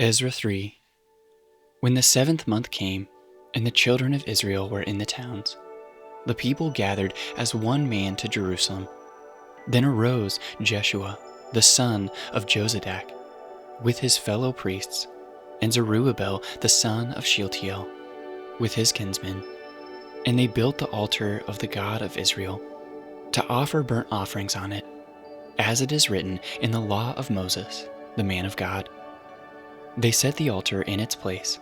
Ezra 3. When the 7th month came, and the children of Israel were in the towns, the people gathered as one man to Jerusalem. Then arose Jeshua, the son of Jozadak, with his fellow priests, and Zerubbabel, the son of Shealtiel, with his kinsmen. And they built the altar of the God of Israel, to offer burnt offerings on it, as it is written in the law of Moses, the man of God. They set the altar in its place,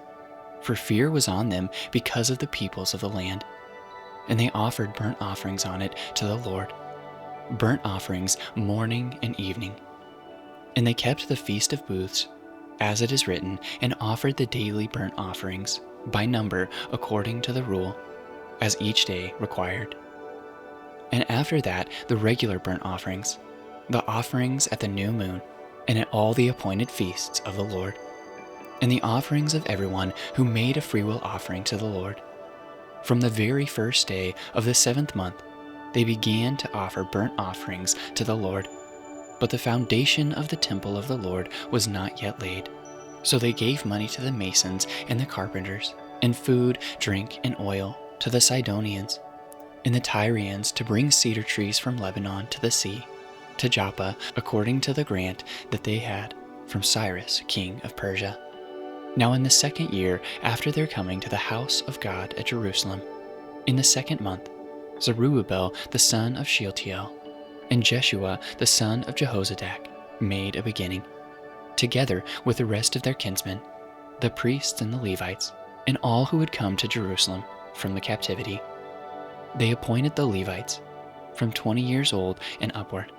for fear was on them because of the peoples of the land. And they offered burnt offerings on it to the Lord, burnt offerings morning and evening. And they kept the Feast of Booths, as it is written, and offered the daily burnt offerings by number according to the rule, as each day required. And after that the regular burnt offerings, the offerings at the new moon, and at all the appointed feasts of the Lord, and the offerings of everyone who made a freewill offering to the Lord. From the very first day of the 7th month, they began to offer burnt offerings to the Lord. But the foundation of the temple of the Lord was not yet laid. So they gave money to the masons and the carpenters, and food, drink, and oil to the Sidonians, and the Tyrians to bring cedar trees from Lebanon to the sea, to Joppa, according to the grant that they had from Cyrus, king of Persia. Now in the 2nd year after their coming to the house of God at Jerusalem, in the 2nd month, Zerubbabel the son of Shealtiel, and Jeshua the son of Jehozadak made a beginning, together with the rest of their kinsmen, the priests and the Levites, and all who had come to Jerusalem from the captivity. They appointed the Levites, from 20 years old and upward,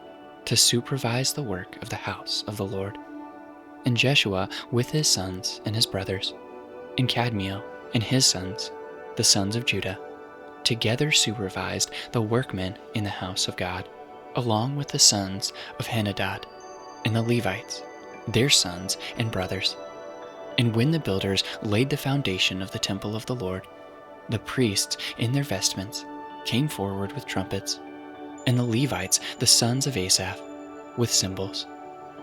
to supervise the work of the house of the Lord. And Jeshua with his sons and his brothers, and Kadmiel and his sons, the sons of Judah, together supervised the workmen in the house of God, along with the sons of Henadad, and the Levites, their sons and brothers. And when the builders laid the foundation of the temple of the Lord, the priests in their vestments came forward with trumpets, and the Levites, the sons of Asaph, with cymbals,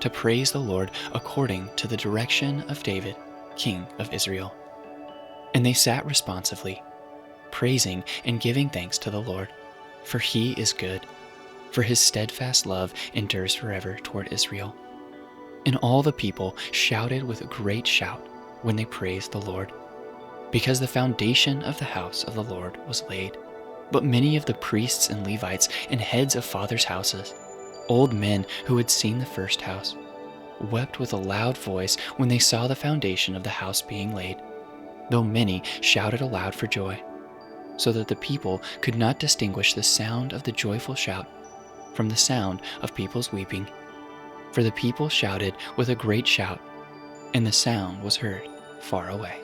to praise the Lord according to the direction of David, king of Israel. And they sat responsively, praising and giving thanks to the Lord, for he is good, for his steadfast love endures forever toward Israel. And all the people shouted with a great shout when they praised the Lord, because the foundation of the house of the Lord was laid. But many of the priests and Levites and heads of fathers' houses, old men who had seen the first house, wept with a loud voice when they saw the foundation of the house being laid, though many shouted aloud for joy, so that the people could not distinguish the sound of the joyful shout from the sound of people's weeping. For the people shouted with a great shout, and the sound was heard far away.